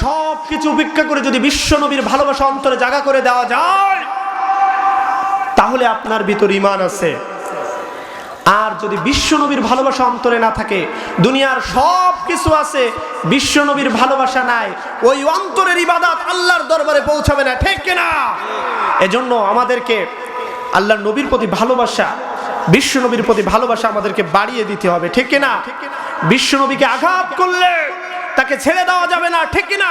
সব কিছু উপেক্ষা করে যদি বিশ্ব নবীর ভালোবাসা অন্তরে জায়গা করে দেওয়া যায়, তাহলে আপনার ভিতর ঈমান আছে। আর যদি বিশ্ব নবীর ভালোবাসা অন্তরে না থাকে, দুনিয়ার সব কিছু আছে, বিশ্ব নবীর ভালোবাসা নাই, ওই অন্তরের ইবাদত আল্লাহর দরবারে পৌঁছাবে না, ঠিক কিনা? এজন্য আমাদেরকে আল্লাহর নবীর প্রতি ভালোবাসা, বিশ্ব নবীর প্রতি ভালোবাসা আমাদেরকে বাড়িয়ে দিতে হবে, ঠিক কিনা? বিশ্ব নবীকে আঘাত করলে তাকে ছেড়ে দেওয়া যাবে না, ঠিক কিনা?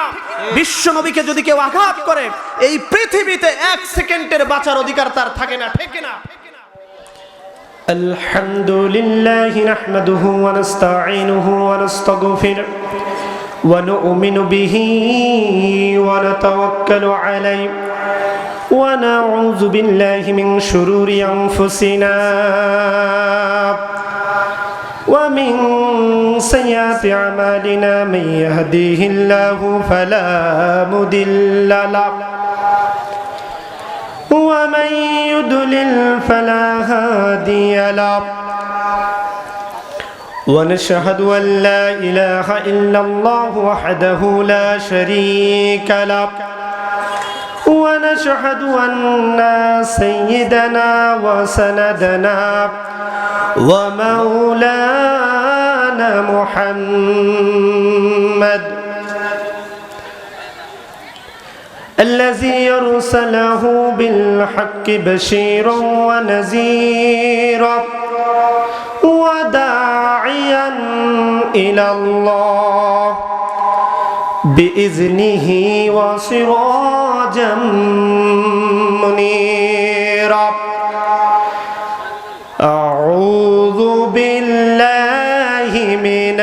বিশ্ব নবীকে যদি কেউ আঘাত করে, এই পৃথিবীতে 1 সেকেন্ডের বাঁচার অধিকার তার থাকে না, ঠিক কিনা? আলহামদুলিল্লাহ নাহমাদুহু ওয়া নাস্তাঈনুহু ওয়া নাস্তাগফিরুহু ওয়া নু'মিনু বিহি ওয়া নাতাওয়াক্কালু আলাইহি ওয়া নাউযু বিল্লাহি মিন শুরুরি আনফুসিনা ওয়া মিন সাইয়্যাতি আমালিনা মান ইয়াহদিহিল্লাহু ফালা মুদিল্লা লাহু ومن يضلل فلا هادي له ونشهد أن لا إله إلا الله وحده لا شريك له ونشهد أن سيدنا وسندنا ومولانا محمد الذي يرسله بالحق بشيرا ونذيرا وداعيا إلى الله بإذنه وسراجا منيرا أعوذ بالله من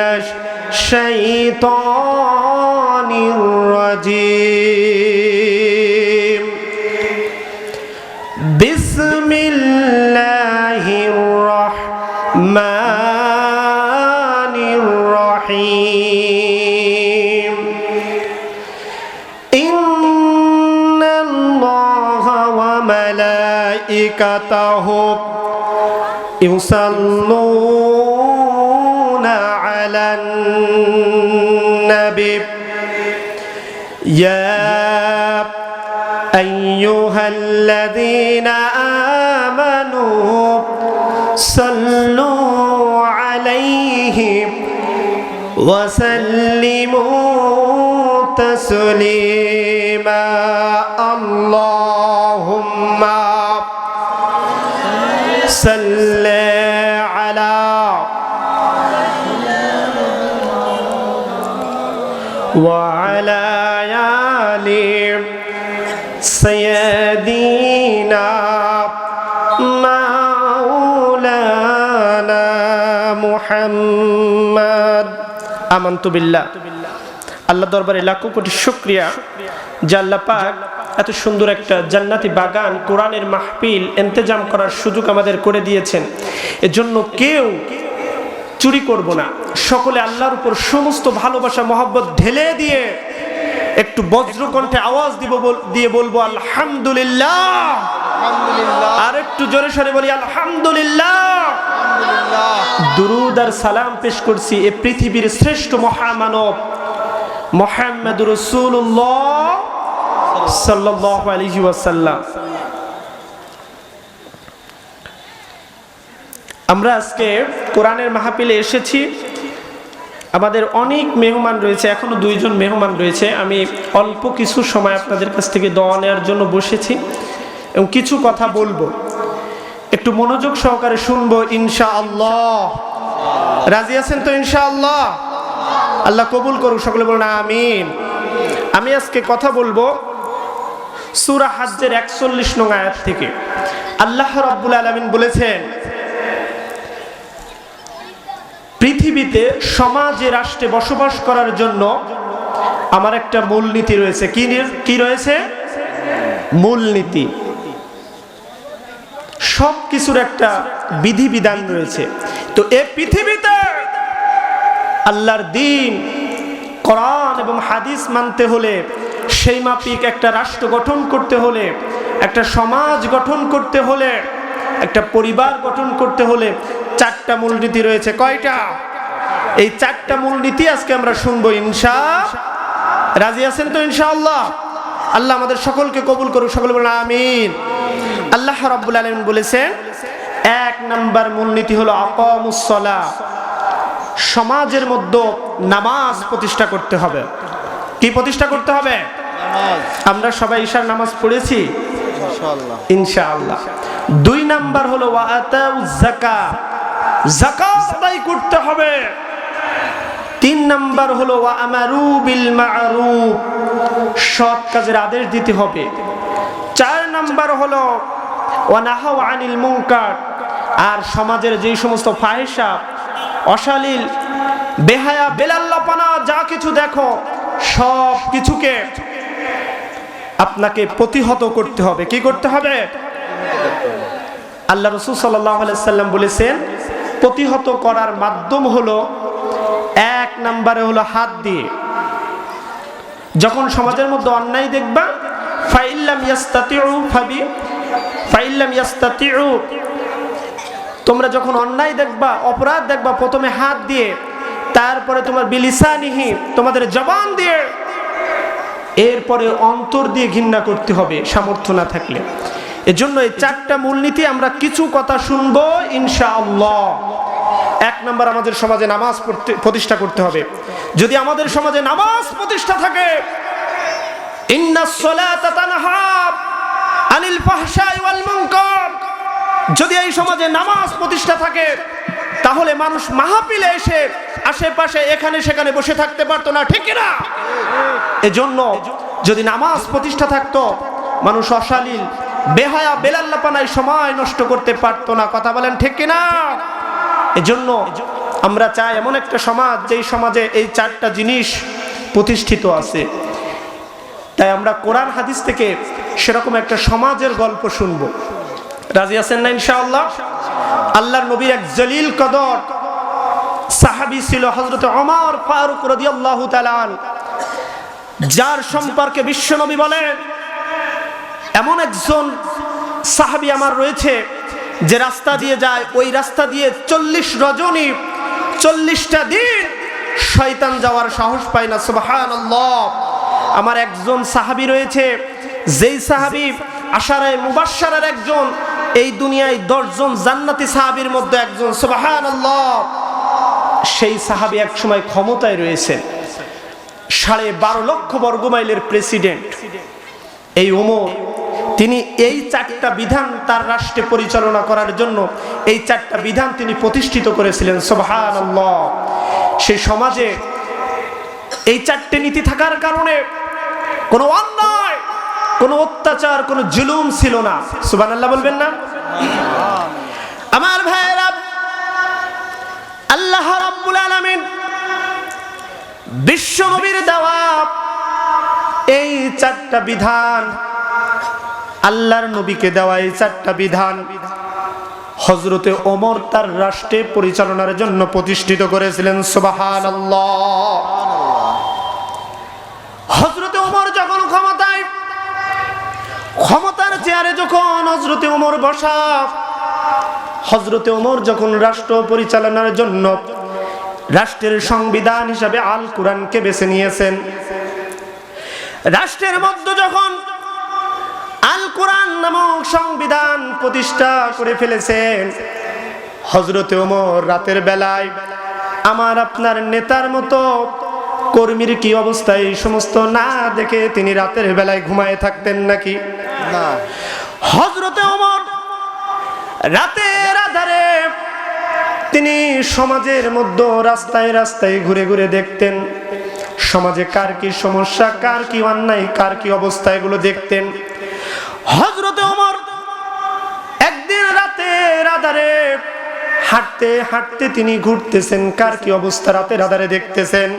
الشيطان الرجيم بسم الله الرحمن الرحيم إن الله وملائكته يصلون على النبي يا أيها الذين آمنوا صلوا عليه وسلموا تسليما اللهم صل على وعلى آل سيدنا مولانا محمد آمنت بالله। আল্লাহ দরবারে লাখো কোটি শুকরিয়া যে আল্লাহ পাক এত সুন্দর একটা জান্নাতি বাগান, কোরআনের মাহফিল ইন্তেজাম করার সুযোগ আমাদের করে দিয়েছেন। এজন্য কেউ চুরি করব না, সকলে আল্লাহর উপর সমস্ত ভালোবাসা মহব্বত ঢেলে দিয়ে একটু বজ্রকণ্ঠে আওয়াজ দিয়ে বলবো আলহামদুলিল্লাহ। আর একটু জোরে সরে বলি আলহামদুলিল্লাহ। দুরুদ আর সালাম পেশ করছি এ পৃথিবীর শ্রেষ্ঠ মহামানব মুহাম্মদুর রাসূলুল্লাহ সাল্লাল্লাহু আলাইহি ওয়াসাল্লাম। আমরা আজকে কোরআনের মাহফিলে এসেছি। আমাদের অনেক মেহমান রয়েছে, এখনো 2 জন মেহমান রয়েছে। আমি অল্প কিছু সময় আপনাদের কাছ থেকে দোয়া নেওয়ার জন্য বসেছি এবং কিছু কথা বলবো, একটু মনোযোগ সহকারে শুনবো ইনশাআল্লাহ। রাজি আছেন তো ইনশাআল্লাহ? আল্লাহ কবুল করুক, সকলে বলুন আমিন। আমি আজকে কথা বলবো সূরা হজ্জের 41 নং আয়াত থেকে। আল্লাহ রাব্বুল আলামিন বলেছেন, পৃথিবীতে সমাজে রাষ্ট্রে বসবাস করার জন্য আমার একটা মূলনীতি রয়েছে। কি রয়েছে? মূলনীতি। সব কিছুর একটা বিধিবিধান রয়েছে। তো এই পৃথিবীতে আল্লাহর দ্বীন, কোরআন এবং হাদিস মানতে হলে, সেই মাফিক একটা রাষ্ট্র গঠন করতে হলে, একটা সমাজ গঠন করতে হলে, একটা পরিবার গঠন করতে হলে 4টা মূলনীতি রয়েছে। কয়টা? এই 4টা মূলনীতি আজকে আমরা শুনবো ইনশাআল্লাহ। রাজি আছেন তো ইনশাআল্লাহ? আল্লাহ আমাদের সকলকে কবুল করুক, সকলে বলুন আমিন। আল্লাহ রাব্বুল আলামিন বলেছেন 1 নাম্বার মূলনীতি হলো আকামুস সালাহ, সমাজের মধ্যে নামাজ প্রতিষ্ঠা করতে হবে। কি প্রতিষ্ঠা করতে হবে? নামাজ। আমরা সবাই ঈশার নামাজ পড়েছি ইনশাআল্লাহ। 2 নাম্বার হলো ওয়া আতাউজ যাকাত, যাকাত আদায় করতে হবে। 3 নাম্বার হলো ওয়া আমারু বিল মা'রুফ, সৎ কাজের আদেশ দিতে হবে। 4 নাম্বার হলো ওয়া নাহাউ আনিল মুনকার, আর সমাজের যেই সমস্ত ফাহিশা, অশ্লীল, বেহায়া, বেলাল্লাপানা যা কিছু দেখো সব কিছুকে আপনাকে প্রতিহত করতে হবে। কি করতে হবে? আল্লাহ রাসূল সাল্লাল্লাহু আলাইহি সাল্লাম বলেছেন প্রতিহত করার মাধ্যম হলো 1 নম্বরে হলো হাত দিয়ে। যখন সমাজের মধ্যে অন্যায় দেখবা, ফাইল্লাম ইয়াস্তাতিউ, তোমরা যখন অন্যায় দেখবা, অপরাধ দেখবা, প্রথমে হাত দিয়ে, তারপরে তোমার বিলিসানিহি, তোমাদের জবান দিয়ে, এরপরে অন্তর দিয়ে ঘৃণা করতে হবে সামর্থ্য না থাকলে। এজন্য এই 4টা মূলনীতি আমরা কিছু কথা শুনবো ইনশাআল্লাহ। 1 নম্বর, আমাদের সমাজে নামাজ প্রতিষ্ঠা করতে হবে। যদি আমাদের সমাজে নামাজ প্রতিষ্ঠা থাকে, ইন্নাস সালাতা তানহা আনিল ফাহশাই ওয়াল মুনকার, যদি এই সমাজে নামাজ প্রতিষ্ঠা থাকে তাহলে মানুষ মাহফিলে এসে আশেপাশে এখানে সেখানে বসে থাকতে পারতো না, ঠিক না? এজন্য যদি নামাজ প্রতিষ্ঠা থাকতো, মানুষ অশালীল, বেহায়া, বেলাল্লাপানায় সময় নষ্ট করতে পারতো না। কথা বলেন ঠিক কিনা? এজন্য আমরা চাই এমন একটা সমাজ যেই সমাজে এই 4টা জিনিস প্রতিষ্ঠিত আছে। তাই আমরা কোরআন হাদিস থেকে সেরকম একটা সমাজের গল্প শুনবো। রাজি আছেন না ইনশাআল্লাহ? আল্লাহর নবীর এক জলিল কদর সাহাবী ছিল হযরত ওমর ফারুক রাদিয়াল্লাহু তাআলা আনহু, যার সম্পর্কে বিশ্বনবী বলেন এমন একজন সাহাবী আমার রয়েছে যে রাস্তা দিয়ে যায়, ওই রাস্তা দিয়ে 40 রজনী 40টা দিন শয়তান যাওয়ার সাহস পায় না। সুবহানাল্লাহ। আমার একজন সাহাবী রয়েছে, যেই সাহাবী আশারায়ে মুবাশশারার একজন, এই দুনিয়ায় 10 জন জান্নাতি সাহাবীর মধ্যে একজন। সুবহানাল্লাহ। সেই সাহাবী এক সময় ক্ষমতায় রয়েছেন, 12.5 লক্ষ বর্গমাইলের প্রেসিডেন্ট। এই ওমর, তিনি এই 4টা বিধান তার রাষ্ট্রে পরিচালনা করার জন্য এই 4টা বিধান তিনি প্রতিষ্ঠিত করেছিলেন। সুবহানাল্লাহ। সেই সমাজে এই 4টে নীতি থাকার কারণে কোনো অন্যায়, কোনো অত্যাচার, কোনো জুলুম ছিল না। সুবহানাল্লাহ বলবেন না? আমার ভাইরা, আল্লাহ রাব্বুল আলামিন বিশ্ব নবীর দেওয়া এই 4টা বিধান, আল্লাহর নবীকে দেওয়া এই 4টা বিধান হযরতে ওমর তার রাষ্ট্রে পরিচালনার জন্য প্রতিষ্ঠিত করেছিলেন। সুবহানাল্লাহ। হযরতে ওমর যখন ক্ষমতার চেয়ারে যখন হযরতে ওমর বসা, হযরতে ওমর যখন রাষ্ট্র পরিচালনার জন্য রাষ্ট্রের সংবিধান হিসাবে আল কোরআনকে বেছে নিয়েছেন, রাষ্ট্রের মধ্যে যখন আল কোরআন নামক সংবিধান প্রতিষ্ঠা করে ফেলেছেন, হযরতে ওমর রাতের বেলায় আমার আপনার নেতার মতো কর্মীর কি অবস্থা এই সমস্ত না দেখে তিনি রাতের বেলায় ঘুমায় থাকতেন নাকি? না। হযরতে ওমর রাতের আধারে তিনি সমাজের মধ্যে রাস্তায় রাস্তায় ঘুরে ঘুরে দেখতেন সমাজে কার কি সমস্যা, কার কি অন্যায়, কার কি অবস্থা, এগুলো দেখতেন। হযরতে ওমর একদিন রাতের আধারে হাঁটতে হাঁটতে তিনি ঘুরতেছেন, কার কি অবস্থা রাতের আধারে দেখতেছেন।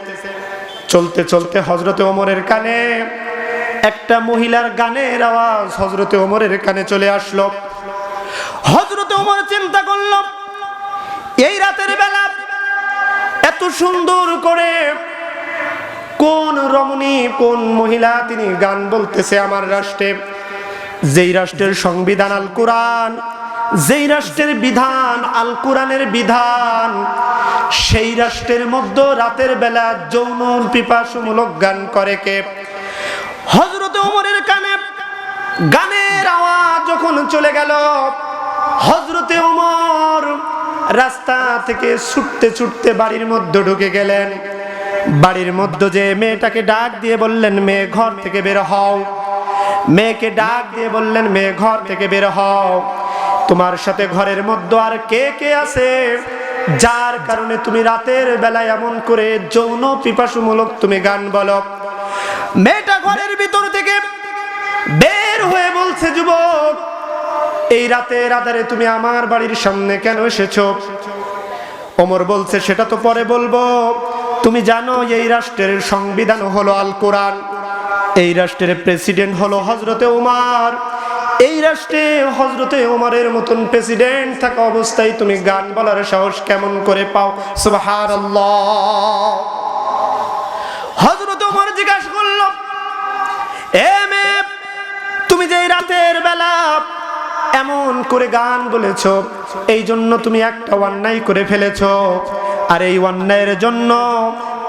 চলতে চলতে হযরতে ওমরের কানে একটা মহিলার গানের আওয়াজ হযরতে ওমরের কানে চলে আসলো। হযরতে ওমর চিন্তা করল, এই রাতের বেলা এত সুন্দর করে কোন রমণী, কোন মহিলা তিনি গান বলতেছে আমার রাষ্ট্রে, যেই রাষ্ট্রের সংবিধান আল কোরআন, যেই রাষ্ট্রের বিধান আল কোরআনের বিধান, সেই রাষ্ট্রের মধ্যে রাতের বেলা যৌন পিপাসুমূলক গান করে কে? হযরত ওমরের কানে গানের আওয়াজ যখন চলে গেল, হযরতে ওমর রাস্তা থেকে ছুটতে ছুটতে বাড়ির মধ্যে ঢুকে গেলেন। বাড়ির মধ্যে যে মেয়েটাকে ডাক দিয়ে বললেন, মেয়ে ঘর থেকে বের হও। মেয়েকে ডাক দিয়ে বললেন, মেয়ে ঘর থেকে বের হও। তোমার সাথে ঘরের মধ্যে আর কে কে আছে যার কারণে তুমি রাতের বেলায় এমন করে যৌন পিপাসুমূলক তুমি গান বলো? মেয়েটা ঘরের ভিতর থেকে বের হয়ে বলছে, যুবক, এই রাতের আধারে তুমি আমার বাড়ির সামনে কেন এসেছো? ওমর বলছে, সেটা তো পরে বলবো। তুমি জানো এই রাষ্ট্রের সংবিধান হলো আল কোরআন, এই রাষ্ট্রের প্রেসিডেন্ট হলো হযরতে ওমর। এই রাষ্ট্রে হযরতে ওমরের মতন প্রেসিডেন্ট থাকা অবস্থায় তুমি গান বলার সাহস কেমন করে পাও? সুবহানাল্লাহ। হযরতে ওমর জিজ্ঞাসা করলো, এ মেয়ে, তুমি যে রাতের বেলা এমন করে গান বলেছো, এই জন্য তুমি একটা অন্যায় করে ফেলেছো। আর এই অন্যায়ের জন্য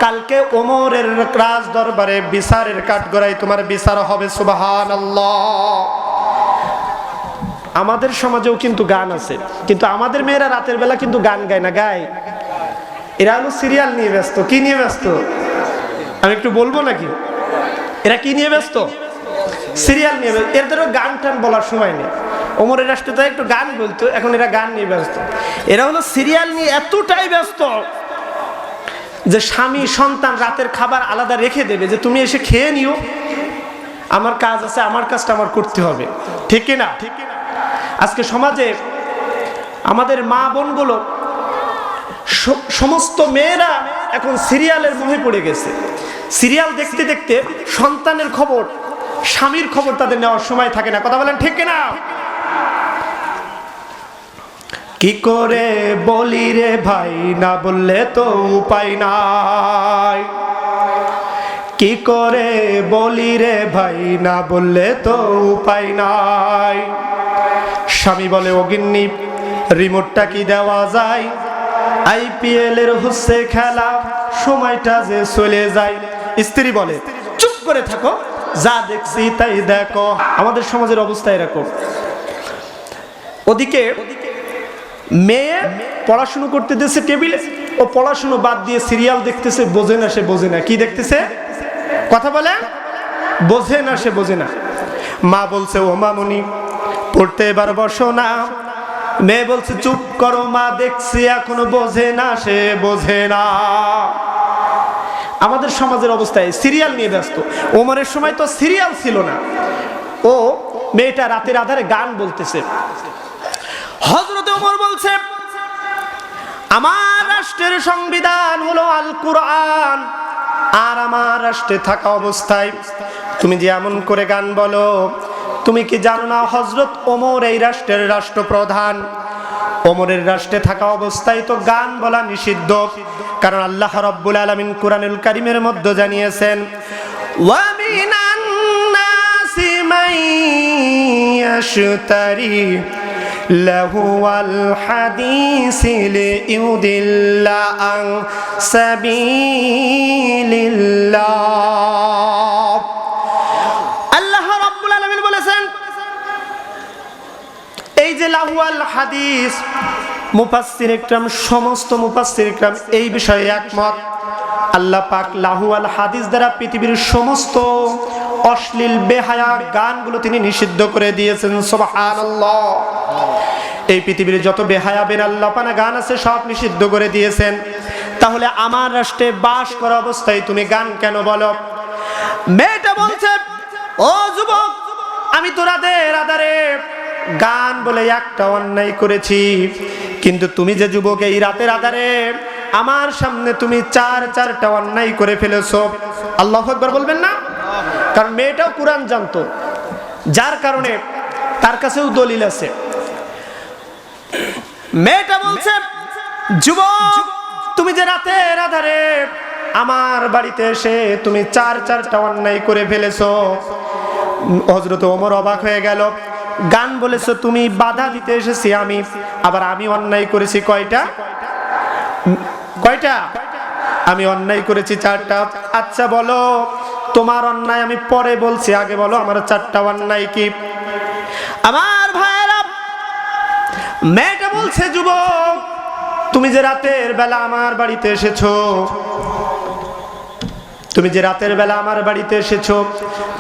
কালকে ওমরের রাজ দরবারে বিচারের কাঠগড়ায় তোমার বিচার হবে। সুবহানাল্লাহ। আমাদের সমাজেও কিন্তু গান আছে, কিন্তু আমাদের মেয়েরা রাতের বেলা কিন্তু গান গায় না, গায় এরা হলো সিরিয়াল নিয়ে ব্যস্ত। কি নিয়ে ব্যস্ত আমি একটু বলবো নাকি? এরা কি নিয়ে ব্যস্ত? সিরিয়াল নিয়ে ব্যস্ত। এদেরও গান টান বলার সময় নেই। ওমরের রাষ্ট্রে তো একটু গান বলতো, এখন এরা গান নিয়ে ব্যস্ত। এরা হলো সিরিয়াল নিয়ে এতটাই ব্যস্ত যে স্বামী সন্তান রাতের খাবার আলাদা রেখে দেবে, যে তুমি এসে খেয়ে নিও, আমার কাজ আছে, আমার কাজটা আমার করতে হবে। ঠিক কিনা? আজকে সমাজে আমাদের মা বোনগুলো সমস্ত মেয়েরা এখন সিরিয়ালের মোহে পড়ে গেছে। সিরিয়াল দেখতে দেখতে সন্তানের খবর, স্বামীর খবর তাদের নেওয়ার সময় থাকে না। কথা বলেন ঠিক কিনা? কি করে বলি রে ভাই, না বললে তো উপায় নাই। কি করে বলি রে ভাই, না বললে তো উপায় নাই। স্বামী বলে, ও গিন্নি, রিমোটটা কি দেওয়া যায়? আইপিএল এর হচ্ছে খেলা, সময়টা যে চলে যায়। স্ত্রী বলে, চুপ করে থাকো, যা দেখছি তাই দেখো। আমাদের সমাজের অবস্থা এরকম। ওদিকে মেয়ে পড়াশুনো করতে দিয়েছে টেবিলে, ও পড়াশুনো বাদ দিয়ে সিরিয়াল দেখতেছে। বোঝে না, সে বোঝে না। কি দেখতেছে? কথা বলে, বোঝে না, সে বোঝে না। মা বলছে, ও মামুনি, পড়তে এবার বসো না। মেয়ে বলছে, চুপ করো মা, দেখছি এখনো বোঝে না, সে বোঝে না। আমাদের সমাজের অবস্থায় সিরিয়াল নিয়ে ব্যস্ত। ওমরের সময় তো সিরিয়াল ছিল না। ও মেয়েটা রাতের আধারে গান বলতেছে। হযরতে ওমর বলছে, আমার রাষ্ট্রের সংবিধান হলো আল কোরআন, আর আমার রাষ্ট্রে থাকা অবস্থায় তুমি যে এমন করে গান বলো, তুমি কি জানো না হযরত ওমর এই রাষ্ট্রের রাষ্ট্রপ্রধান? ওমরের রাষ্ট্রে থাকা অবস্থায় তো গান বলা নিষিদ্ধ। কারণ আল্লাহ রাব্বুল আলামিন কোরআনুল কারীমের মধ্যে জানিয়েছেন, ওয়া মিনান নাসি মান ইয়াশতারি লাহুয়াল হাদিসি লিইউদিল্লা আন সাবিলিল্লাহ। আল্লাহ রাব্বুল আলামিন বলেছেন, এই যে লাহুয়াল হাদিস, মুফাসসির ইকরাম, সমস্ত মুফাসসির ইকরাম এই বিষয়ে একমত। আল্লাহ পাক লাহুয়াল হাদিস দ্বারা পৃথিবীর সমস্ত অশ্লীল বেহায়া গানগুলো তিনি নিষিদ্ধ করে দিয়েছেন। সুবহানাল্লাহ। এই পৃথিবীর যত বেহায়া বেনাল্লাপানা গান আছে সব নিষিদ্ধ করে দিয়েছেন। তাহলে আমার রাষ্ট্রে বাস করা অবস্থায় তুমি গান কেন বলো? মেয়েটা বলছে, ও যুবক, আমি তো রাতের আধারে গান বলে একটা অন্যায় করেছি, কিন্তু তুমি যে যুবক, এই রাতের আধারে আমার সামনে তুমি চারটা অন্যায় করে ফেলেছো। আল্লাহু আকবার বলবেন না? কারণ মেয়েটাও কোরআন জানতো, যার কারণে তার কাছেও দলিল আছে। মেয়েটা বলছে, যুবক, তুমি যে রাতের আধারে আমার বাড়িতে এসে তুমি চারটা অন্যায় করে ফেলেছো। হযরত ওমর অবাক হয়ে গেল। গান বলেছো তুমি, বাধা দিতে এসেছি আমি, আবার আমি অন্যায় করেছি কয়টা? আমি অন্যায় করেছি 4টা। আচ্ছা বলো তোমার অন্যায় আমি পরে বলছি, আগে বলো আমার 4টা অন্যায় কি? আমার ভাইরা, মেয়েটা বলছে যুবক তুমি যে রাতের বেলা আমার বাড়িতে এসেছো, তুমি যে রাতের বেলা আমার বাড়িতে এসেছো,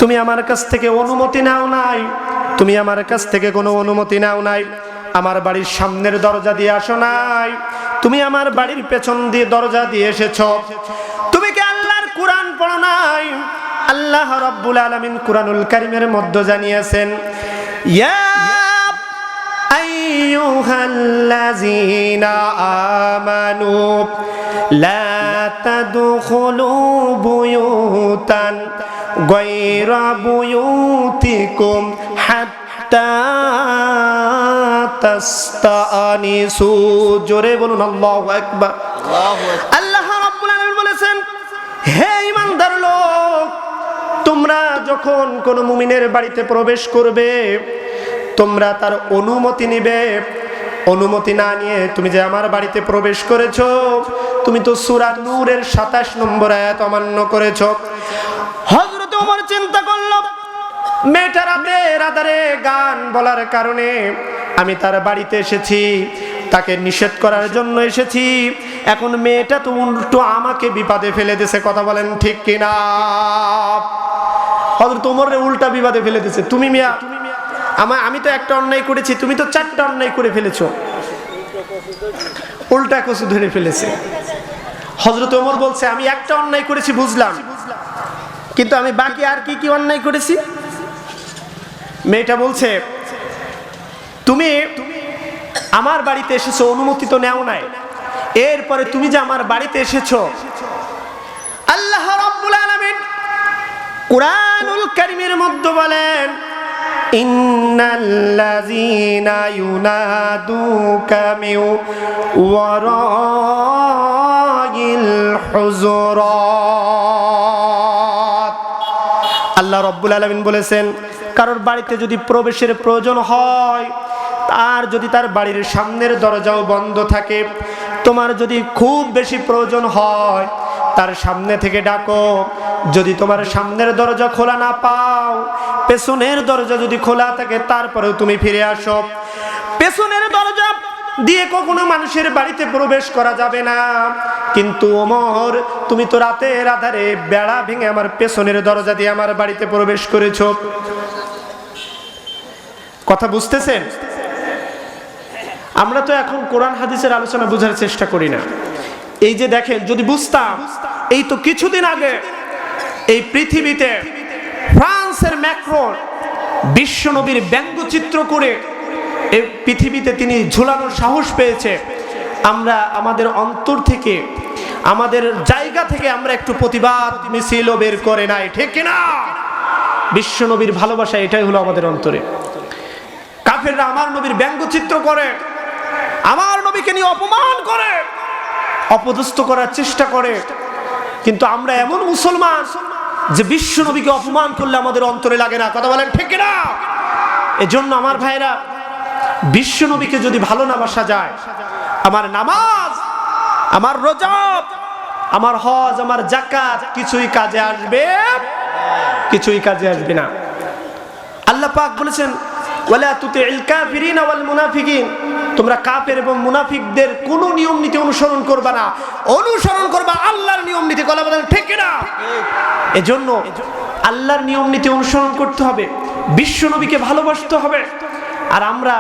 তুমি আমার কাছ থেকে অনুমতি নাও নাই, তুমি আমার কাছ থেকে কোনো অনুমতি নাও নাই, আমার বাড়ির সামনের দরজা দিয়ে আসো নাই, তুমি আমার বাড়ির পেছন দিয়ে দরজা দিয়ে এসেছো। তুমি কি আল্লাহর কোরআন পড়ো নাই? আল্লাহ রাব্বুল আলামিন কোরআনুল কারীমের মধ্যে জানিয়েছেন, ইয়া আইয়ুহাল্লাযীনা আমানু লা তাদখুলু বুয়ুতান গায়রা বুয়ুতিকুম হাত্তা তাস্তানিসু। জোরে বলুন আল্লাহু আকবার। আল্লাহ রাব্বুল আলামিন বলেছেন, হে ঈমানদার লোক, তোমরা যখন কোন মুমিনের বাড়িতে প্রবেশ করবে তোমরা তার অনুমতি নিবে। অনুমতি না নিয়ে তুমি যে আমার বাড়িতে প্রবেশ করেছো, তুমি তো সূরা নূরের 27 নম্বর আয়াত অমান্য করেছো। হযরত ওমর চিন্তা করল, মেয়েটা রাতের আধারে গান বলার কারণে আমি তার বাড়িতে এসেছি, তাকে নিষেধ করার জন্য এসেছি, এখন মেয়েটা তো উল্টো আমাকে বিপদে ফেলে দিয়েছে। কথা বলেন ঠিক কিনা? হযরত ওমরে উল্টা বিপদে ফেলে দিয়েছে। তুমি মিয়া আমি তো একটা অন্যায় করেছি, তুমি তো 4টা অন্যায় করে ফেলেছো। উল্টা কচু ধরে ফেলেছে। হযরত ওমর বলছে আমি একটা অন্যায় করেছি বুঝলাম, কিন্তু আমি বাকি আর কি কি অন্যায় করেছি? মেয়েটা বলছে তুমি আমার বাড়িতে এসেছো, অনুমতি তো নেও নাই, এরপরে তুমি যে আমার বাড়িতে এসেছো, আল্লাহ রাব্বুল আলামিন কুরআনুল কারীমের মধ্যে বলেন, ইন্নাল্লাযীনা ইউনাদুকা মিন ওয়ারাইল হুজুরাত। আল্লাহ রাব্বুল আলামিন বলেছেন, কারোর বাড়িতে যদি প্রবেশের প্রয়োজন হয়, আর যদি তার বাড়ির সামনের দরজাও বন্ধ থাকে, তোমার যদি খুব বেশি প্রয়োজন হয় তার সামনে থেকে ডাকো। যদি তোমার সামনের দরজা খোলা না পাও, পেছনের দরজা যদি খোলা থাকে তারপরেও তুমি ফিরে আসো। পেছনের দরজা দিয়ে কখনো মানুষের বাড়িতে প্রবেশ করা যাবে না, কিন্তু ওমর তুমি তো রাতের আধারে বেড়া ভেঙে আমার পেছনের দরজা দিয়ে আমার বাড়িতে প্রবেশ করেছো। কথা বুঝতেছেন? আমরা তো এখন কোরআন হাদিসের আলোচনা বোঝার চেষ্টা করি না। এই যে দেখেন, যদি বুঝতাম, এই তো কিছুদিন আগে এই পৃথিবীতে ফ্রান্সের ম্যাক্রন বিশ্বনবীর ব্যঙ্গচিত্র করে এই পৃথিবীতে তিনি ঝুলানোর সাহস পেয়েছে। আমরা আমাদের অন্তর থেকে, আমাদের জায়গা থেকে আমরা একটু প্রতিবাদ মিছিলও বের করে নাই, ঠিক কিনা? বিশ্বনবীর ভালোবাসা এটাই হলো আমাদের অন্তরে। কাফেররা আমার নবীর ব্যঙ্গচিত্র করে, আমার নবীকে নিয়ে অপমান করে, অপদস্থ করার চেষ্টা করে, কিন্তু আমরা এমন মুসলমান যে বিশ্ব নবীকে অপমান করলে আমাদের অন্তরে লাগে না। কথা বলেন ঠিক কিনা? এজন্য আমার ভাইরা, বিশ্ব নবীকে যদি ভালো না বাসা যায়, আমার নামাজ, আমার রোজা, আমার হজ, আমার যাকাত কিছুই কাজে আসবে, কিছুই কাজে আসবে না। আল্লাহ পাক বলেছেন, ওয়ালা তুতিল কাফিরিনা ওয়াল মুনাফিকিন, তোমরা কাফের এবং মুনাফিকদের কোন নিয়ম নীতি অনুসরণ করবা না, অনুসরণ করবা আল্লাহর নিয়ম নীতি। কথা বলেন ঠিক কিনা? এজন্য আল্লাহর নিয়ম নীতি অনুসরণ করতে হবে, বিশ্ব নবীকে ভালোবাসতে হবে। আর আমরা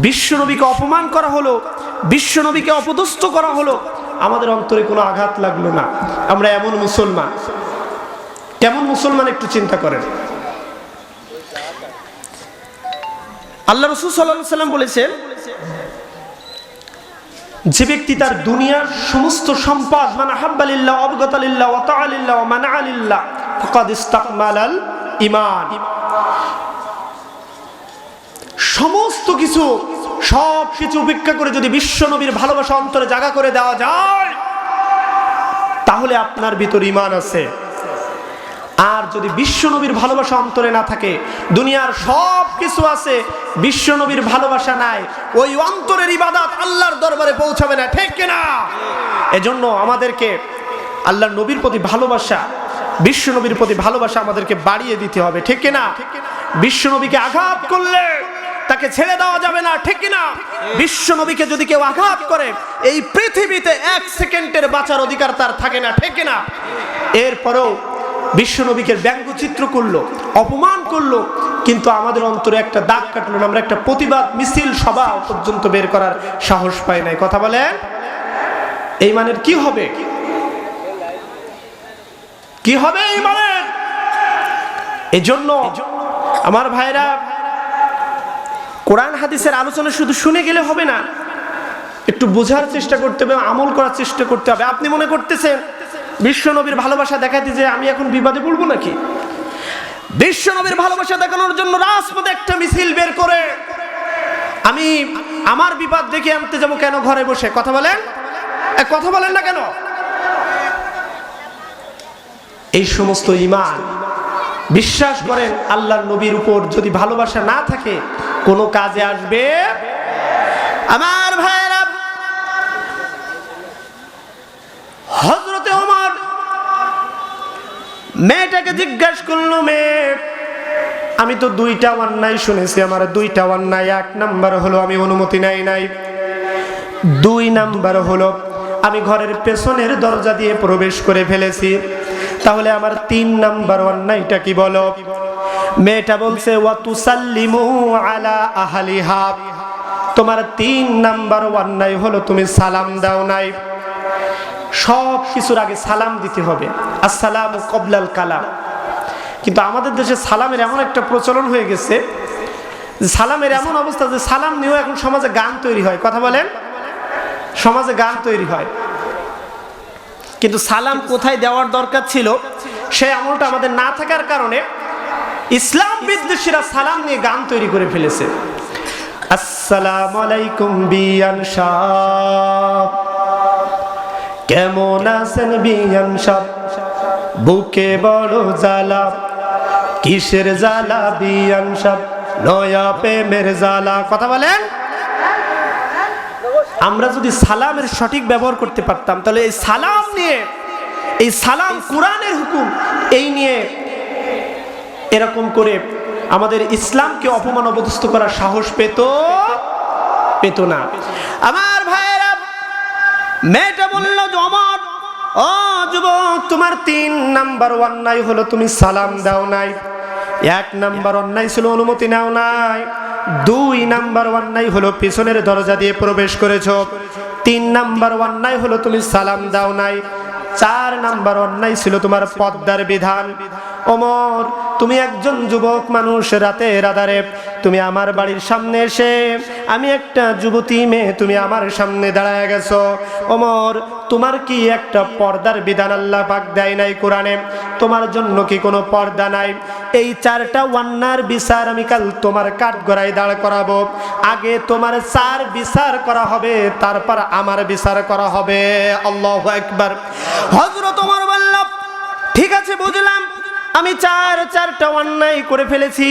বিশ্ব নবীকে অপমান করা হলো, বিশ্ব নবীকে অপদস্থ করা হলো, আমাদের অন্তরে কোনো আঘাত লাগলো না। আমরা এমন মুসলমান, কেমন মুসলমান একটু চিন্তা করেন। আল্লাহ রাসূল সাল্লাল্লাহু আলাইহি ওয়াসাল্লাম বলেছেন, যে ব্যক্তি তার দুনিয়ার সমস্ত সম্পদ মান হাব্বালিল্লাহ আবগাতালিল্লাহ ওয়া তাআলিল্লাহ ওয়া মানআলিল্লাহ ফাকাদ ইসতাকমালাল ঈমান, সমস্ত কিছু সব কিছু উপেক্ষা করে যদি বিশ্ব নবীর ভালোবাসা অন্তরে জায়গা করে দেওয়া যায়, তাহলে আপনার ভিতর ঈমান আছে। আর যদি বিশ্বনবীর ভালোবাসা অন্তরে না থাকে, দুনিয়ার সব কিছু আছে, বিশ্বনবীর ভালোবাসা নাই, ওই অন্তরের ইবাদত আল্লাহর দরবারে পৌঁছাবে না, ঠিক কিনা? এজন্য আমাদেরকে আল্লাহর নবীর প্রতি ভালোবাসা, বিশ্বনবীর প্রতি ভালোবাসা আমাদেরকে বাড়িয়ে দিতে হবে, ঠিক কিনা? বিশ্বনবীকে আঘাত করলে তাকে ছেড়ে দেওয়া যাবে না, ঠিক কিনা? বিশ্বনবীকে যদি কেউ আঘাত করে, এই পৃথিবীতে 1 সেকেন্ডের বাঁচার অধিকার তার থাকে না, ঠিক কিনা? এরপরেও বিশ্বনবীকে ব্যঙ্গচিত্র করলো, অপমান করলো, কিন্তু আমাদের অন্তরে একটা দাগ কাটলো না, আমরা একটা প্রতিবাদ মিছিল সভা পর্যন্ত বের করার সাহস পাই নাই। কথা বলেন, এই মানের কি হবে? কি হবে এই মানের? এজন্য আমার ভাইরা, কোরআন হাদিসের আলোচনা শুধু শুনে গেলে হবে না, একটু বোঝার চেষ্টা করতে হবে, আমল করার চেষ্টা করতে হবে। আপনি মনে করতেছেন বিশ্বনবীর ভালোবাসা দেখাতে যে আমি এখন বিবাদে পড়বো নাকি? বিশ্বনবীর ভালোবাসা দেখানোর জন্য রাজপথে একটা মিছিল বের করে আমি আমার বিবাদ দেখে আনতে যাবো কেন ঘরে বসে? কথা বলেন, কথা বলেন না কেন? এই সমস্ত ঈমান, বিশ্বাস করেন আল্লাহর নবীর উপর যদি ভালোবাসা না থাকে কোনো কাজে আসবে। আমার ভাইরা, হযরতে ওমর মেয়েটাকে জিজ্ঞাসা করলো, মেয়ে আমি তো 2টা অন্যায় শুনেছি, আমার 2টা অন্যায়। 1 নাম্বার হলো আমি অনুমতি নাই, 2 নাম্বার হলো আমি ঘরের পেছনের দরজা দিয়ে প্রবেশ করে ফেলেছি, তাহলে আমার 3 নাম্বার অন্যায়টা কি বলো? মেয়েটা বলছে ওয়া তুসাল্লিমু আলা আহলিহা, তোমার 3 নাম্বার অন্যায় হলো তুমি সালাম দাও নাই। সব কিছুর আগে সালাম দিতে হবে, আসসালামু ক্বাবলাল কালাম। কিন্তু আমাদের দেশে সালামের এমন একটা প্রচলন হয়ে গেছে, সালামের এমন অবস্থা যে সালাম নিয়েও এখন সমাজে গান তৈরি হয়। কথা বলেন, সমাজে গান তৈরি হয়। কিন্তু সালাম কোথায় দেওয়ার দরকার ছিল সেই আমলটা আমাদের না থাকার কারণে ইসলাম বিদ্বেষীরা সালাম নিয়ে গান তৈরি করে ফেলেছে। আসসালামু আলাইকুম বিয়ান সাহেব, কেমন আছেন বিয়ান সাহেব? বুকে বড় জ্বালা, কিসের জ্বালা বিয়ান সাহেব? নয়া প্রেমের জ্বালা। কথা বলেন, আমরা যদি সালামের সঠিক ব্যবহার করতে পারতাম তাহলে এই সালাম নিয়ে, এই সালাম কোরআনের হুকুম, এই নিয়ে এরকম করে আমাদের ইসলামকে অপমান অপদস্থ করার সাহস পেত না। আমার ভাইয়েরা, মেয়েটা বলল যে ওমর, ও যুবক, তোমার 3 নাম্বার অন্যায় হলো তুমি সালাম দাও নাই। 1 নাম্বার অন্যায় ছিল অনুমতি নাও নাই, 2 নাম্বার অন্যায় হলো পিছনের দরজা দিয়ে প্রবেশ করেছো, 3 নাম্বার অন্যায় হলো তুমি সালাম দাও নাই, 4 নাম্বার অন্যায় ছিল তোমার পর্দার বিধান। ওমর, তুমি একজন যুবক মানুষ, রাতের আধারে তুমি আমার বাড়ির সামনে এসে, আমি একটা যুবতী মেয়ে, তুমি আমার সামনে দাঁড়ায় গেছো। ওমর, তোমার কি একটা পর্দার বিধান আল্লাহ পাক দেয় নাই কোরআনে? তোমার জন্য কি কোনো পর্দা নাই? এই 4টা অন্যায়ের বিচার আমি কাল তোমার কাঠগড়ায় দাঁড় করাবো। আগে তোমার 4 বিচার করা হবে, তারপর আমার বিচার করা হবে। আল্লাহু আকবার। হযরত ওমর বলল, ঠিক আছে বুঝলাম, আমি 4টা অন্যায় করে ফেলেছি,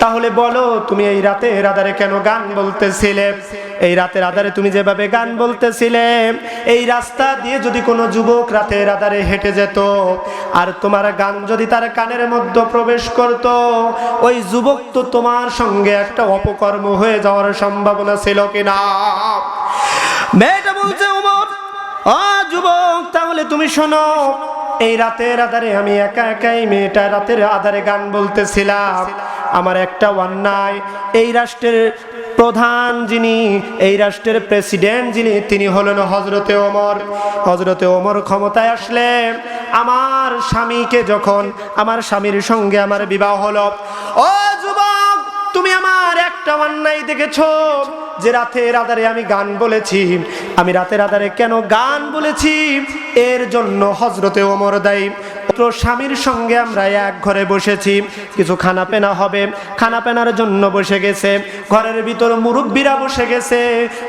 তাহলে বলো তুমি এই রাতের আধারে কেন গান বলতেছিলে? এই রাতের আধারে তুমি যেভাবে গান বলতেছিলে, এই রাস্তা দিয়ে যদি কোনো যুবক রাতের আধারে হেঁটে যেত আর তোমার গান যদি তার কানের মধ্যে প্রবেশ করত, ওই যুবক তো তোমার সঙ্গে একটা অপকর্ম হয়ে যাওয়ার সম্ভাবনা ছিল কিনা? মেয়েটা বলছে, ওমর, ও যুবক, তাহলে তুমি শোনো, এই রাতের আধারে আমি একাই মেয়েটা রাতের আধারে গান বলতেছিলাম, আমার একটা অন্যায়, এই রাষ্ট্রের প্রধান যিনি, এই রাষ্ট্রের প্রেসিডেন্ট যিনি, তিনি হলেন হযরতে ওমর। হযরতে ওমর ক্ষমতায় আসলে আমার স্বামীকে, যখন আমার স্বামীর সঙ্গে আমার বিবাহ হলো, ও যুবক, তুমি আমার একটা অন্যায় দেখেছো যে রাতের আধারে আমি গান বলেছি। আমি রাতের আধারে কেন গান বলেছি এর জন্য হযরতে ওমর দায়ী। স্বামীর সঙ্গে আমরা এক ঘরে বসেছি, কিছু খানা পেনা হবে, খানা পেনার জন্য বসে গেছে, ঘরের ভিতর মুরব্বীরা বসে গেছে,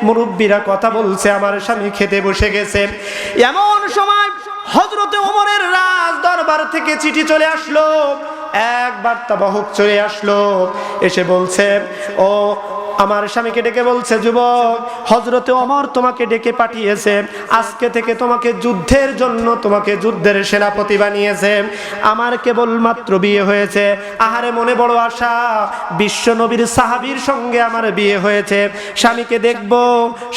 মুরব্বীরা কথা বলছে, আমার স্বামী খেতে বসে গেছে। এমন সময় হযরতে ওমরের রাজ দরবার থেকে চিঠি চলে আসলো, এক বার্তাবাহক চলে আসলো, এসে বলছে, ও আমার স্বামীকে ডেকে বলছে, যুবক, হযরতে ওমর তোমাকে ডেকে পাঠিয়েছে, আজকে থেকে তোমাকে যুদ্ধের জন্য, তোমাকে যুদ্ধের সেনাপতি বানিয়েছে। আমার কেবল মাত্র বিয়ে হয়েছে, আহারে মনে বড় আশা, বিশ্ব নবীর সাহাবীর সঙ্গে আমার বিয়ে হয়েছে, স্বামীকে দেখবো,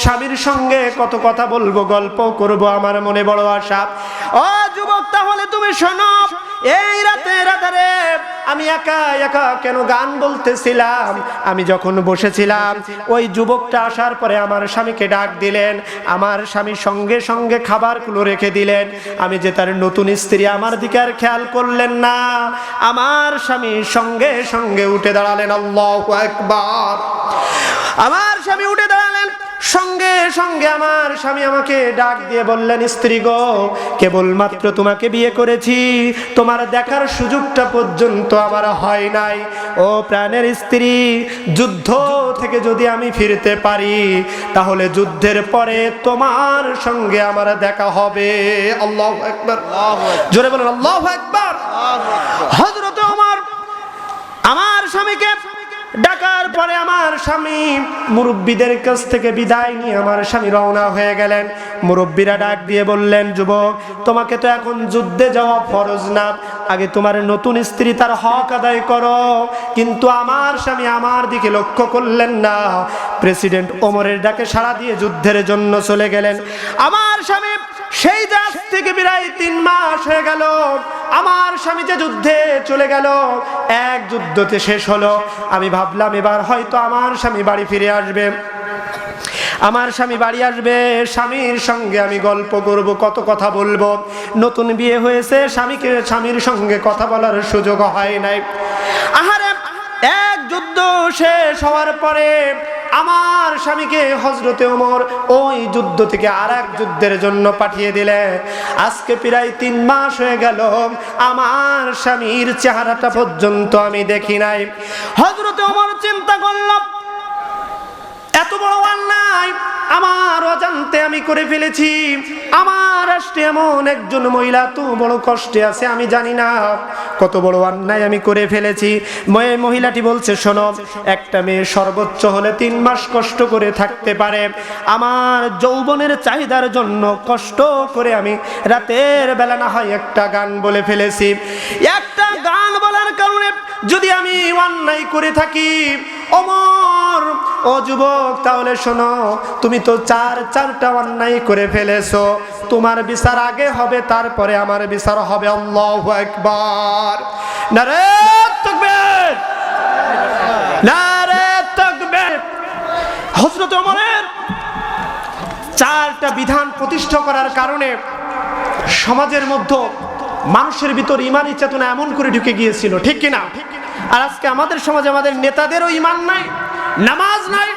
স্বামীর সঙ্গে কত কথা বলবো, গল্প করব, আমার মনে বড় আশা। ও যুবক, তাহলে তুমি শোনো, এই রাতের আধারে আমি একা একা কেন গান বলতেছিলাম? আমি যখন বসেছিলাম, ওই যুবকটা আসার পরে আমার স্বামীকে ডাক দিলেন, আমার স্বামী সঙ্গে সঙ্গে খাবারগুলো রেখে দিলেন। আমি যে তার নতুন স্ত্রী, আমার দিকে আর খেয়াল করলেন না, আমার স্বামী সঙ্গে সঙ্গে উঠে দাঁড়ালেন। আল্লাহু আকবার। আমার স্বামী উঠে দাঁড়ালেন, সঙ্গে সঙ্গে আমার স্বামী আমাকে ডাক দিয়ে বললেন, স্ত্রী গো, কেবলমাত্র তোমাকে বিয়ে করেছি, তোমার দেখার সুযোগটা পর্যন্ত আমার হয় নাই। ও প্রাণের স্ত্রী, যুদ্ধ থেকে যদি আমি ফিরতে পারি, তাহলে যুদ্ধের পরে তোমার সঙ্গে আমার দেখা হবে। আল্লাহু আকবার। জোরে বলেন আল্লাহু আকবার। হযরত ওমর আমার স্বামীকে ডাকার পরে আমার স্বামী মুরব্বীদের কাছ থেকে বিদায় নিয়ে আমার স্বামী রওনা হয়ে গেলেন। মুরব্বীরা ডাক দিয়ে বললেন, যুবক, তোমাকে তো এখন যুদ্ধে যাওয়া ফরজ না, আগে তোমার নতুন স্ত্রী তার হক আদায় করো। কিন্তু আমার স্বামী আমার দিকে লক্ষ্য করলেন না, প্রেসিডেন্ট ওমরের ডাকে সাড়া দিয়ে যুদ্ধের জন্য চলে গেলেন। আমার স্বামী সেই দেশ থেকে প্রায় 3 মাস হয়ে গেল, আমার স্বামী যে যুদ্ধে চলে গেল, এক যুদ্ধতে শেষ হলো। আমি ভাবলাম এবার হয়তো আমার স্বামী বাড়ি ফিরে আসবে, আমার স্বামী বাড়ি আসবে, স্বামীর সঙ্গে আমি গল্প করব, কত কথা বলবো। নতুন বিয়ে হয়েছে, স্বামীর সঙ্গে কথা বলার সুযোগ হয় নাই। আহারে, এক যুদ্ধ শেষ হওয়ার পরে আমার স্বামীকে হযরতে ওমর ওই যুদ্ধ থেকে আরেক যুদ্ধের জন্য পাঠিয়ে দিলেন। আজকে প্রায় 3 মাস হয়ে গেল, আমার স্বামীর চেহারাটা পর্যন্ত আমি দেখি নাই। হযরতে ওমর চিন্তা করলাম, এত বড় অন্যায় আমার অজান্তে আমি করে ফেলেছি। আমার রাষ্ট্রে এমন একজন মহিলা তো বড় কষ্টে আছে, আমি জানি না কত বড় অন্যায় আমি করে ফেলেছি। মহিলাটি বলছে, শোনো, একটা মেয়ে সর্বোচ্চ হলে 3 মাস কষ্ট করে থাকতে পারে। আমার যৌবনের চাহিদার জন্য কষ্ট করে আমি রাতের বেলা না হয় একটা গান বলে ফেলেছি। একটা গান বলার কারণে যদি আমি অন্যায় করে থাকি, ওমর, ও যুবক, তাহলে শোনো, তুমি তো চারটা অন্যায় করে ফেলেছো, তোমার বিচার আগে হবে, তারপরে আমার বিচার হবে। আল্লাহু আকবার। নারে তাকবীর, নারে তাকবীর। হযরত ওমরের 4টা বিধান প্রতিষ্ঠা করার কারণে সমাজের মধ্যে মানুষের ভিতর ঈমানি চেতনা এমন করে ঢুকে গিয়েছিল, ঠিক কিনা? আর আজকে আমাদের সমাজে আমাদের নেতাদেরও ঈমান নাই, নামাজ নাই,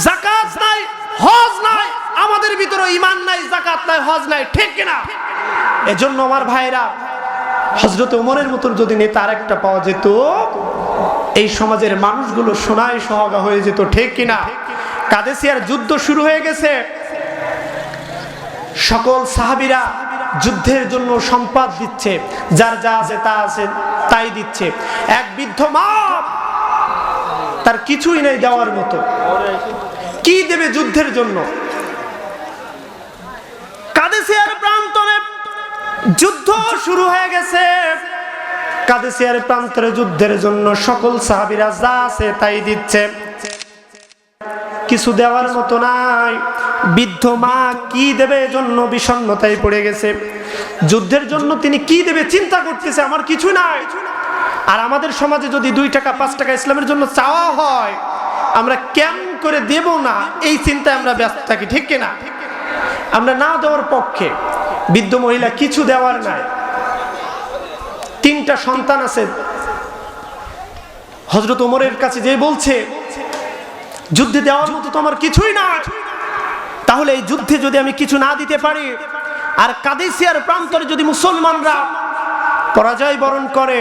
যাকাত নাই, হজ নাই, আমাদের ভিতরে ঈমান নাই, যাকাত নাই, হজ নাই, ঠিক কিনা? এজন্য আমার ভাইরা, হযরত ওমরের মতো যদি নেতা আরেকটা পাওয়া যেত, এই সমাজের মানুষগুলো সোনায় সোহাগা হয়ে যেত, ঠিক কিনা? কাদেসিয়ার যুদ্ধ শুরু হয়ে গেছে, সকল সাহাবীরা যুদ্ধের জন্য সম্পদ দিচ্ছে, যার যা আছে তা আছে তাই দিচ্ছে। এক বৃদ্ধ মা, তার কিছুই নাই দেওয়ার মতো, কি দেবে যুদ্ধের জন্য? কাদেসিয়ার প্রান্তরে যুদ্ধ শুরু হয়ে গেছে। কাদেসিয়ার প্রান্তরে যুদ্ধের জন্য সকল সাহাবীরা যা আছে তাই দিচ্ছে, কিছু দেওয়ার মতো নাই। বৃদ্ধ মা কি দেবে জন্য বিষণ্ণতায় পড়ে গেছে। যুদ্ধের জন্য তিনি কি দেবে চিন্তা করতেছে, আমার কিছু নাই। আর আমাদের সমাজে যদি 2 টাকা 5 টাকা ইসলামের জন্য চাওয়া হয়, আমরা কেমন করে দেব না, এই চিন্তায় আমরা ব্যস্ত থাকি, ঠিক কিনা? আমরা না দেওয়ার পক্ষে। বৃদ্ধ মহিলা কিছু দেওয়ার নাই, 3টা সন্তান আছে। হযরত ওমরের কাছে যে বলছে, যুদ্ধে দেওয়ার মতো তো আমার কিছুই না, তাহলে এই যুদ্ধে যদি আমি কিছু না দিতে পারি, আর কাদেসিয়ার প্রান্তরে যদি মুসলমানরা পরাজয় বরণ করে,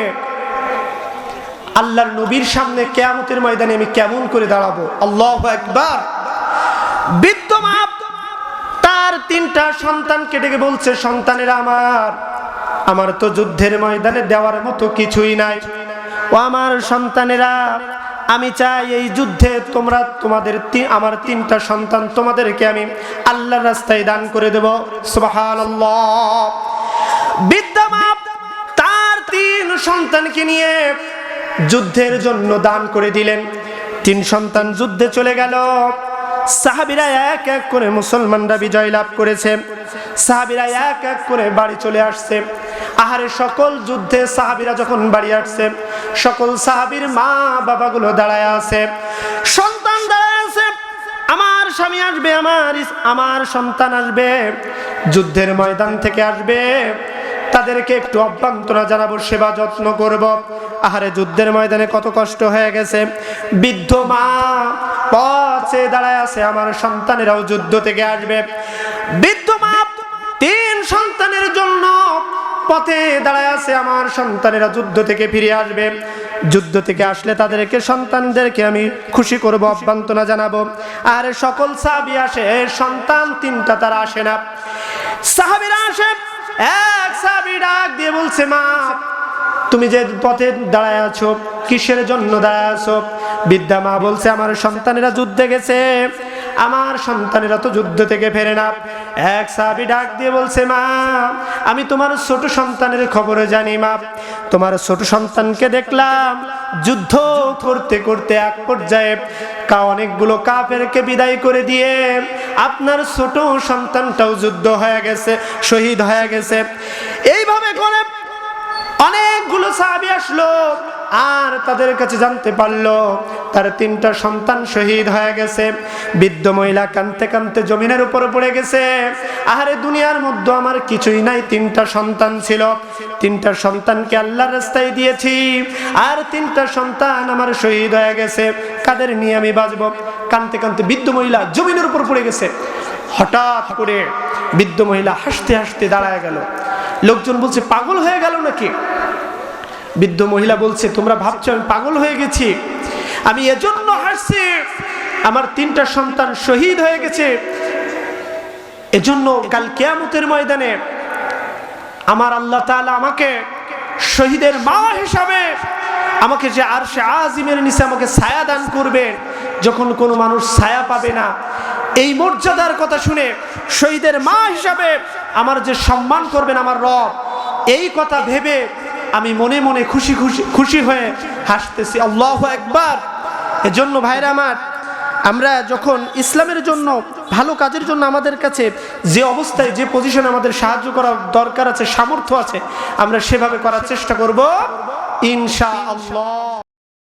আল্লাহর নবীর সামনে কিয়ামতের ময়দানে আমি কেমন করে দাঁড়াবো? আল্লাহু আকবার। বৃদ্ধ মা তার তিনটা সন্তানকে ডেকে বলছে, সন্তানেরা আমার তো যুদ্ধের ময়দানে দেওয়ার মতো কিছুই নাই। ও আমার সন্তানেরা, আমি চাই এই যুদ্ধে আমার তিনটা সন্তান তোমাদেরকে আমি আল্লাহর রাস্তায় দান করে দেব। সুবহানাল্লাহ। বৃদ্ধা মা তার তিন সন্তানকে নিয়ে যুদ্ধের জন্য দান করে দিলেন। তিন সন্তান যুদ্ধে চলে গেল। সাহাবীরা এক এক করে, মুসলমানরা বিজয় লাভ করেছে। সাহাবীরা এক এক করে বাড়ি চলে আসছে। আহারে, সকল যুদ্ধে সাহাবীরা যখন বাড়ি আসছে, সকল সাহাবীর মা বাবাগুলো দাঁড়ায় আছে, সন্তান দাঁড়ায় আছে। আমার স্বামী আসবে, আমার সন্তান আসবে, যুদ্ধের ময়দান থেকে আসবে, তাদেরকে একটু অভ্যন্তরা জানাবো, সেবা যত্ন করব। আহারে, যুদ্ধের ময়দানে কত কষ্ট হয়ে গেছে। বৃদ্ধ মা পথে দাঁড়ায় আছে, আমার সন্তানেরাও যুদ্ধ থেকে আসবে। বৃদ্ধ মা তিন সন্তানের জন্য পথে দাঁড়ায় আছে, আমার সন্তানেরা যুদ্ধ থেকে ফিরে আসবে। যুদ্ধ থেকে আসলে তাদেরকে, সন্তানদেরকে আমি খুশি করব, অভ্যন্তরা জানাবো। আর সকল সাহাবী আসে, সন্তান তিনটা তারা আসে না। সাহাবীরা আসে, এক সাহাবী ডাক দিয়ে বলছে, মা তুমি যে পথে দাঁড়ায় আছো, কিসের জন্য দাঁড়ায় আছো? বৃদ্ধা মা বলছে, আমার সন্তানেরা যুদ্ধে গেছে, আমার সন্তানেরা তো যুদ্ধ থেকে ফেরে না। এক সাহাবী ডাক দিয়ে বলছে, মা আমি তোমার ছোট সন্তানের খবর জানি। মা, তোমার ছোট সন্তানকে দেখলাম যুদ্ধ করতে করতে এক পর্যায়ে অনেকগুলো কাফেরকে বিদায় করে দিয়ে আপনার ছোট সন্তানটাও যুদ্ধ হয়ে গেছে, শহীদ হয়ে গেছে। এইভাবে করে অনেকগুলো সাহাবী আসলো, আর তাদের কাছে জানতে পারলো তার তিনটা সন্তান শহীদ হয়ে গেছে। বৃদ্ধ মহিলা কাঁদতে কাঁদতে জমিনের উপর পড়ে গেছে। আহারে, দুনিয়ার মধ্যে আমার কিছুই নাই, তিনটা সন্তান ছিল, তিনটা সন্তানকে আল্লাহর রাস্তায় দিয়েছি, আর তিনটা সন্তান আমার শহীদ হয়ে গেছে, কাদের নিয়ে আমি বাঁচবো? কাঁদতে কাঁদতে বৃদ্ধ মহিলা জমিনের উপর পড়ে গেছে। হঠাৎ করে বৃদ্ধ মহিলা হাসতে হাসতে দাঁড়ায় গেল। লোকজন বলছে, পাগল হয়ে গেল নাকি? বৃদ্ধ মহিলা বলছে, তোমরা ভাবছো আমি পাগল হয়ে গেছি? আমি এজন্য হাসছি, আমার তিনটা সন্তান শহীদ হয়ে গেছে, এজন্য কাল কিয়ামতের ময়দানে আমার আল্লাহ তাআলা আমাকে শহীদের মা হিসাবে আমাকে যে আরশে আজিমের নিচে আমাকে ছায়া দান করবে। যখন কোনো মানুষ ছায়া পাবে না, এই মর্যাদার কথা শুনে শহীদের মা হিসাবে আমার যে সম্মান করবেন আমার রব, এই কথা ভেবে আমি মনে মনে খুশি হয়ে হাসতেছি। আল্লাহু আকবার। এজন্য ভাইরা আমার, আমরা যখন ইসলামের জন্য, ভালো কাজের জন্য আমাদের কাছে যে অবস্থায়, যে পজিশনে আমাদের সাহায্য করার দরকার আছে, সামর্থ্য আছে, আমরা সেভাবে করার চেষ্টা করব ইনশাআল্লাহ।